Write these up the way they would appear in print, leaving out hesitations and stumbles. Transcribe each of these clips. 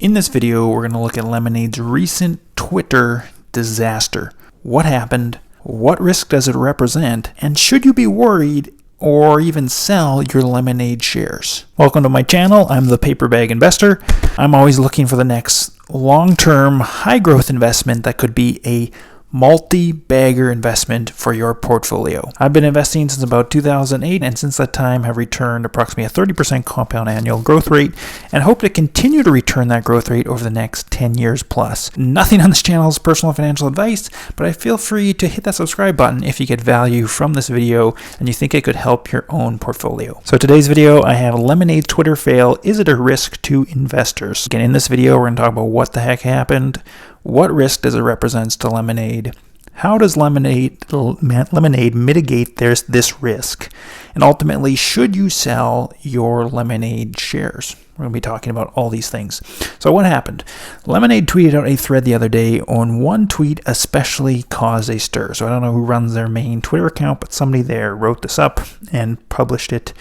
In this video, we're going to look at Lemonade's recent Twitter disaster. What happened? What risk does it represent? And should you be worried or even sell your Lemonade shares? Welcome to my channel. I'm the Paperbag Investor. I'm always looking for the next long-term, high-growth investment that could be a multi-bagger investment for your portfolio. I've been investing since about 2008, and since that time have returned approximately a 30% compound annual growth rate, and hope to continue to return that growth rate over the next 10 years plus. Nothing on this channel is personal financial advice, but I feel free to hit that subscribe button if you get value from this video and you think it could help your own portfolio. So today's video, I have Lemonade Twitter fail. Is it a risk to investors? Again, in this video, we're going to talk about what the heck happened. What risk does it represent to Lemonade? How does Lemonade mitigate this risk? And ultimately, should you sell your Lemonade shares? We're going to be talking about all these things. So what happened? Lemonade tweeted out a thread the other day, on one tweet especially caused a stir. So I don't know who runs their main Twitter account, but somebody there wrote this up and published it.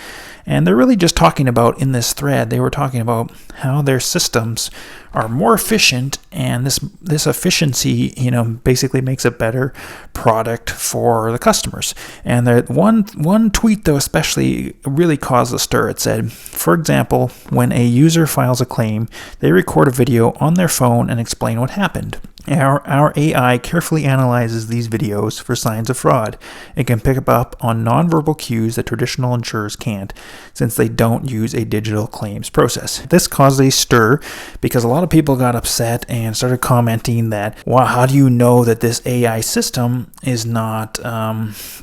And they're really just talking about, in this thread, they were talking about how their systems are more efficient, and this efficiency, basically makes a better product for the customers. And that one tweet, though, especially really caused a stir. It said, for example, when a user files a claim, they record a video on their phone and explain what happened. Our AI carefully analyzes these videos for signs of fraud. It can pick up on nonverbal cues that traditional insurers can't, since they don't use a digital claims process. This caused a stir because a lot of people got upset and started commenting that, wow, how do you know that this AI system is not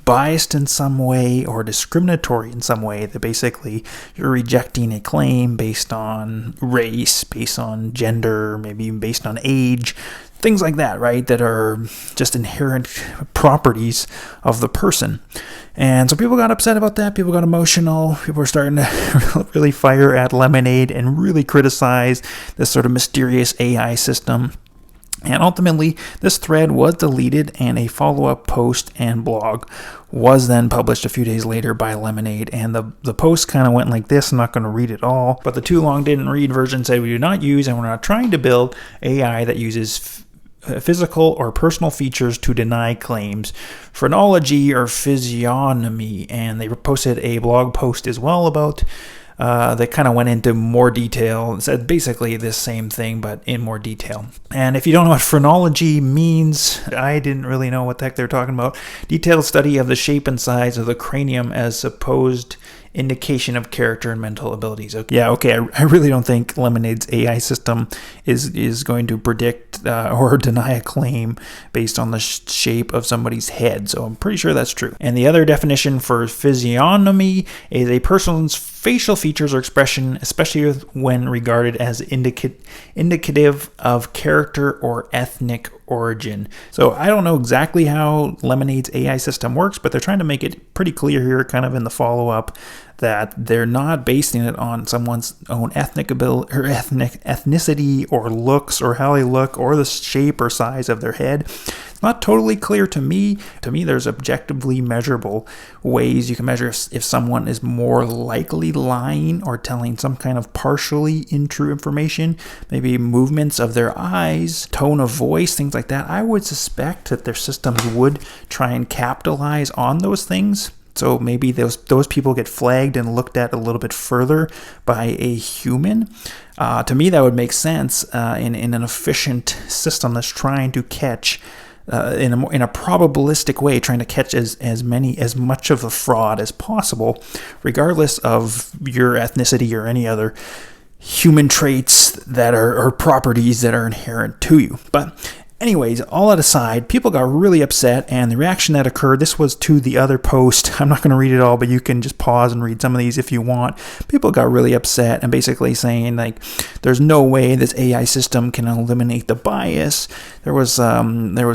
biased in some way or discriminatory in some way, that basically you're rejecting a claim based on race, based on gender, maybe even based on age, things like that, right? That are just inherent properties of the person. And so people got upset about that. People got emotional. People were starting to really fire at Lemonade and really criticize this sort of mysterious AI system. And ultimately, this thread was deleted, and a follow-up post and blog was then published a few days later by Lemonade. And the post kind of went like this. I'm not going to read it all, but the too long didn't read version said, "We do not use, and we're not trying to build AI that uses physical or personal features to deny claims, phrenology or physiognomy." And they posted a blog post as well about they kind of went into more detail and said basically the same thing, but in more detail. And if you don't know what phrenology means, I didn't really know what the heck they're talking about. Detailed study of the shape and size of the cranium as supposed indication of character and mental abilities. Okay, I really don't think Lemonade's AI system is going to predict or deny a claim based on the shape of somebody's head. So I'm pretty sure that's true. And the other definition for physiognomy is a person's facial features or expression, especially when regarded as indicative of character or ethnic origin. So I don't know exactly how Lemonade's AI system works, but they're trying to make it pretty clear here, kind of in the follow-up, that they're not basing it on someone's own ethnic ability or ethnicity or looks or how they look or the shape or size of their head. It's not totally clear to me. To me, there's objectively measurable ways you can measure if someone is more likely lying or telling some kind of partially untrue information, maybe movements of their eyes, tone of voice, things like that. I would suspect that their systems would try and capitalize on those things. So maybe those people get flagged and looked at a little bit further by a human. To me, that would make sense in an efficient system that's trying to catch in a probabilistic way, trying to catch as much of the fraud as possible, regardless of your ethnicity or any other human traits that are properties that are inherent to you. But anyways, all that aside, people got really upset, and the reaction that occurred, this was to the other post. I'm not going to read it all, but you can just pause and read some of these if you want. People got really upset and basically saying, like, there's no way this AI system can eliminate the bias. There was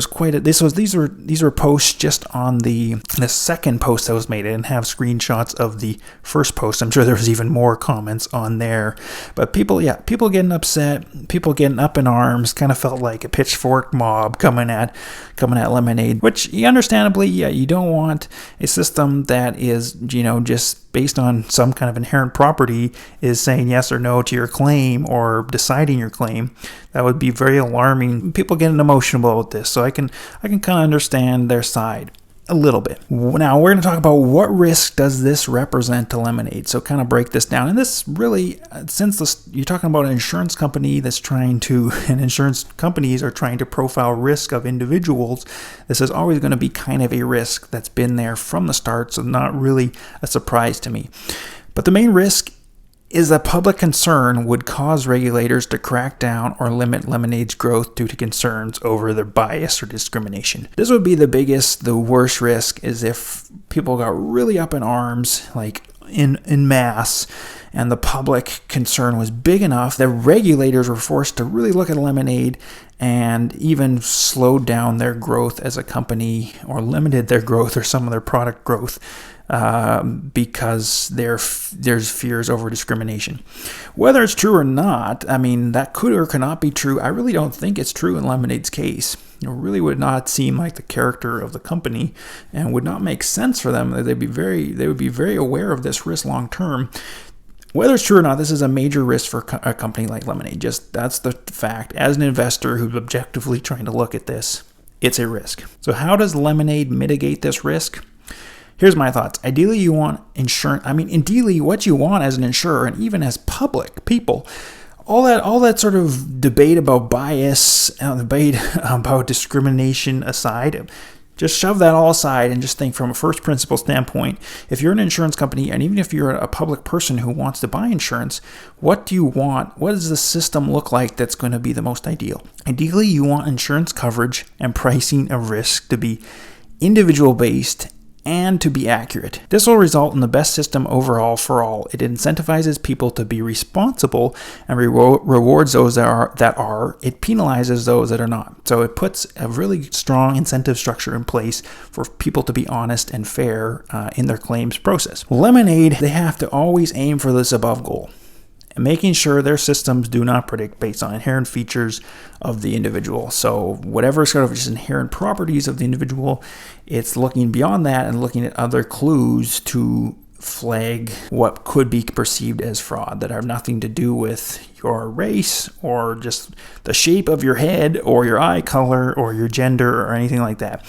quite a, these were posts just on the second post that was made. I didn't have screenshots of the first post. I'm sure there was even more comments on there. But people getting upset, people getting up in arms, kind of felt like a pitchfork shark mob coming at Lemonade, which understandably, yeah, you don't want a system that is, just based on some kind of inherent property is saying yes or no to your claim or deciding your claim. That would be very alarming. People getting emotional about this, so I can kind of understand their side a little bit. Now we're going to talk about what risk does this represent to Lemonade. So kind of break this down. And this really, since you're talking about an insurance company and insurance companies are trying to profile risk of individuals, this is always going to be kind of a risk that's been there from the start. So not really a surprise to me. But the main risk is that public concern would cause regulators to crack down or limit Lemonade's growth due to concerns over their bias or discrimination. This would be the worst risk, is if people got really up in arms, like in mass, and the public concern was big enough that regulators were forced to really look at Lemonade and even slowed down their growth as a company or limited their growth or some of their product growth because there's fears over discrimination. Whether it's true or not, I mean, that could or cannot be true. I really don't think it's true in Lemonade's case. It really would not seem like the character of the company and would not make sense for them. They would be very aware of this risk long term. Whether it's true or not, this is a major risk for a company like Lemonade. Just that's the fact. As an investor who's objectively trying to look at this, it's a risk. So how does Lemonade mitigate this risk? Here's my thoughts. Ideally, you want insurance. Ideally, what you want as an insurer and even as public people, all that sort of debate about bias, debate about discrimination aside, just shove that all aside and just think from a first principle standpoint. If you're an insurance company, and even if you're a public person who wants to buy insurance, what do you want? What does the system look like that's going to be the most ideal? Ideally, you want insurance coverage and pricing of risk to be individual based and to be accurate. This will result in the best system overall for all. It incentivizes people to be responsible and rewards those that are. It penalizes those that are not. So it puts a really strong incentive structure in place for people to be honest and fair in their claims process. Lemonade, they have to always aim for this above goal, and making sure their systems do not predict based on inherent features of the individual. So whatever sort of just inherent properties of the individual, it's looking beyond that and looking at other clues to flag what could be perceived as fraud that have nothing to do with your race or just the shape of your head or your eye color or your gender or anything like that.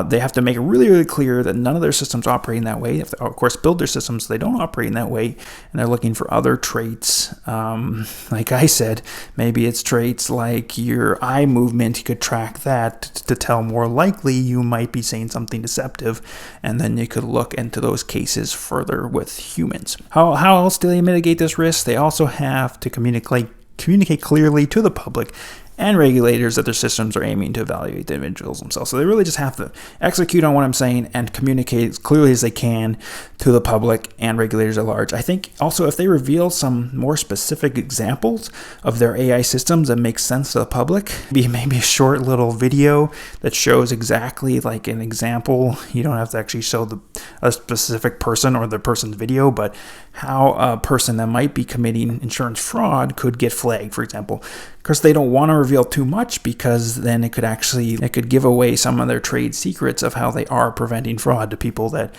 They have to make it really, really clear that none of their systems operate in that way. If they, of course, build their systems, they don't operate in that way, and they're looking for other traits. Like I said, maybe it's traits like your eye movement. You could track that to tell more likely you might be saying something deceptive, and then you could look into those cases further with humans. How else do they mitigate this risk? They also have to communicate clearly to the public and regulators that their systems are aiming to evaluate the individuals themselves. So they really just have to execute on what I'm saying and communicate as clearly as they can to the public and regulators at large. I think also if they reveal some more specific examples of their AI systems that make sense to the public, maybe a short little video that shows exactly like an example. You don't have to actually show a specific person or the person's video, but how a person that might be committing insurance fraud could get flagged, for example. Of course, they don't want to reveal too much because then it could give away some of their trade secrets of how they are preventing fraud to people that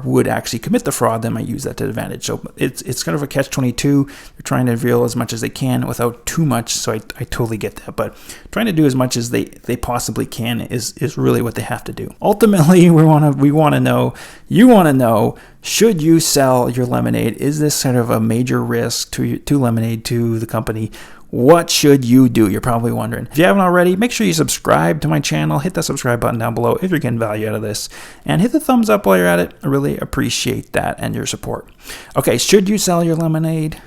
would actually commit the fraud. They might use that to advantage. So it's kind of a catch-22. They're trying to reveal as much as they can without too much. So I totally get that. But trying to do as much as they possibly can is really what they have to do. Ultimately, we want to know, you want to know, should you sell your Lemonade? Is this sort of a major risk to Lemonade, to the company? What should you do? You're probably wondering. If you haven't already, make sure you subscribe to my channel. Hit that subscribe button down below if you're getting value out of this. And hit the thumbs up while you're at it. I really appreciate that and your support. Okay, should you sell your Lemonade?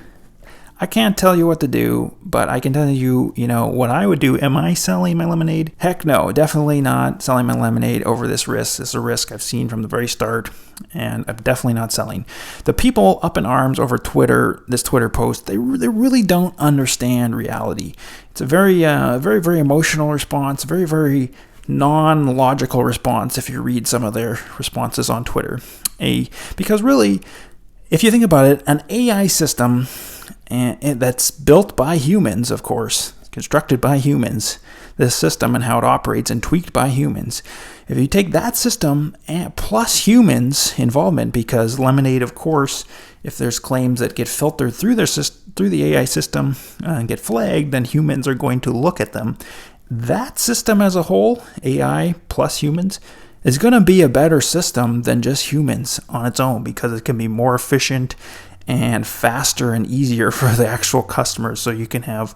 I can't tell you what to do, but I can tell you, what I would do. Am I selling my Lemonade? Heck no, definitely not selling my Lemonade over this risk. This is a risk I've seen from the very start, and I'm definitely not selling. The people up in arms over this Twitter post, they really don't understand reality. It's a very, very emotional response, very, very non-logical response if you read some of their responses on Twitter. Because really, if you think about it, an AI system and that's built by humans, of course, constructed by humans, this system and how it operates and tweaked by humans. If you take that system and plus humans' involvement, because Lemonade, of course, if there's claims that get filtered through the AI system and get flagged, then humans are going to look at them. That system as a whole, AI plus humans, is going to be a better system than just humans on its own, because it can be more efficient and faster and easier for the actual customers. So you can have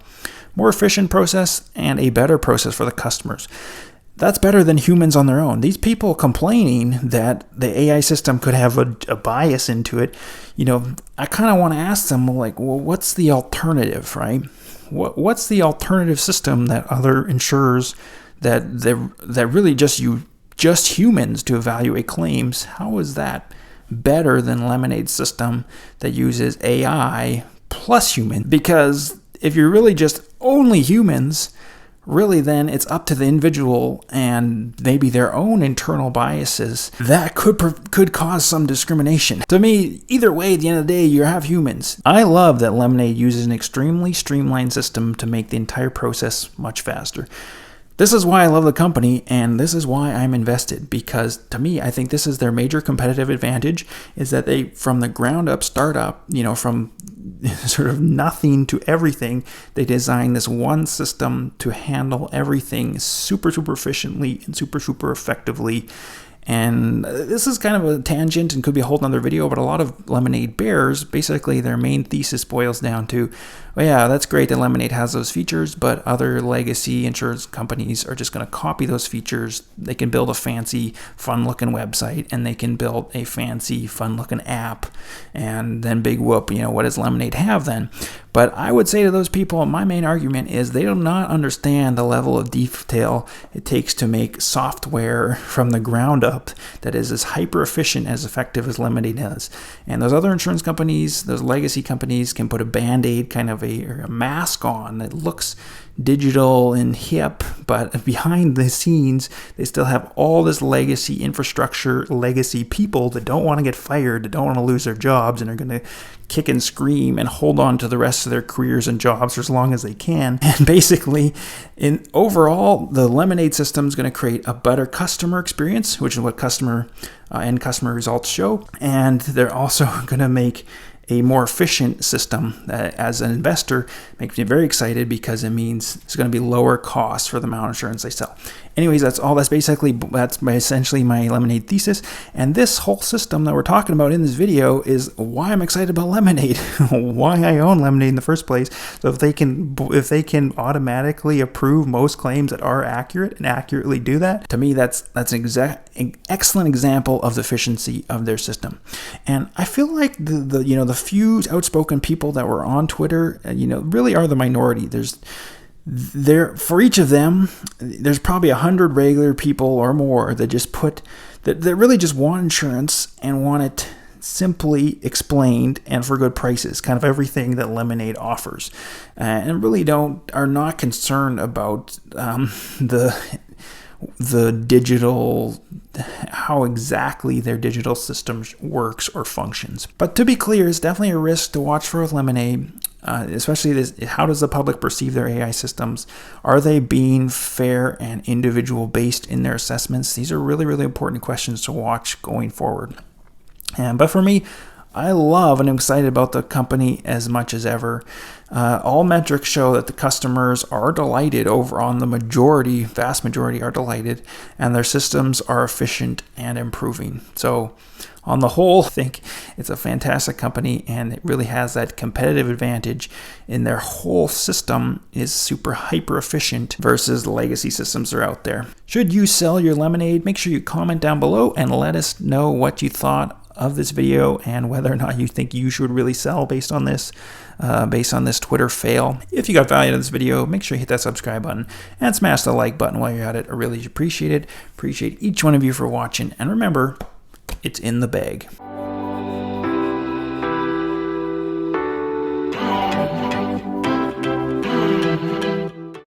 more efficient process and a better process for the customers. That's better than humans on their own. These people complaining that the AI system could have a bias into it, I kind of want to ask them, like, well, what's the alternative, right? What's the alternative system that other insurers that really just humans to evaluate claims? How is that better than Lemonade's system that uses AI plus human? Because if you're really just only humans, really then it's up to the individual and maybe their own internal biases that could cause some discrimination. To me, either way, at the end of the day, you have humans. I love that Lemonade uses an extremely streamlined system to make the entire process much faster. This is why I love the company, and this is why I'm invested, because to me, I think this is their major competitive advantage, is that they, from the ground up, start up, from sort of nothing to everything, they design this one system to handle everything super, super efficiently and super, super effectively. And this is kind of a tangent and could be a whole nother video, but a lot of Lemonade bears, basically their main thesis boils down to, well, yeah, that's great that Lemonade has those features, but other legacy insurance companies are just going to copy those features. They can build a fancy, fun-looking website, and they can build a fancy, fun-looking app, and then big whoop, what does Lemonade have then? But I would say to those people, my main argument is they do not understand the level of detail it takes to make software from the ground up that is as hyper efficient, as effective as Lemonade is. And those other insurance companies, those legacy companies, can put a band-aid, kind of a mask on that looks digital and hip, but behind the scenes, they still have all this legacy infrastructure, legacy people that don't want to get fired, that don't want to lose their jobs, and are going to kick and scream and hold on to the rest of their careers and jobs for as long as they can. And basically, overall, the Lemonade system is going to create a better customer experience, which is what end customer results show. And they're also going to make a more efficient system that, as an investor, makes me very excited, because it means it's going to be lower cost for the amount of insurance they sell. Anyways, that's essentially my Lemonade thesis. And this whole system that we're talking about in this video is why I'm excited about Lemonade, why I own Lemonade in the first place. So if they can automatically approve most claims that are accurate and accurately do that, to me that's an excellent example of the efficiency of their system. And I feel like the few outspoken people that were on Twitter, really are the minority. For each of them, there's probably 100 regular people or more that that really just want insurance and want it simply explained and for good prices, kind of everything that Lemonade offers, and really are not concerned about the digital, how exactly their digital system works or functions. But to be clear, it's definitely a risk to watch for with Lemonade, especially this. How does the public perceive their AI systems? Are they being fair and individual based in their assessments? These are really, really important questions to watch going forward. But for me, I love and I'm excited about the company as much as ever. All metrics show that the customers are delighted. Over on the vast majority are delighted, and their systems are efficient and improving. So on the whole, I think it's a fantastic company, and it really has that competitive advantage in their whole system is super hyper efficient versus the legacy systems that are out there. Should you sell your Lemonade? Make sure you comment down below and let us know what you thought of this video and whether or not you think you should really sell based on this Twitter fail. If you got value out of this video, make sure you hit that subscribe button and smash the like button while you're at it. I really appreciate it. Appreciate each one of you for watching, and remember, it's in the bag.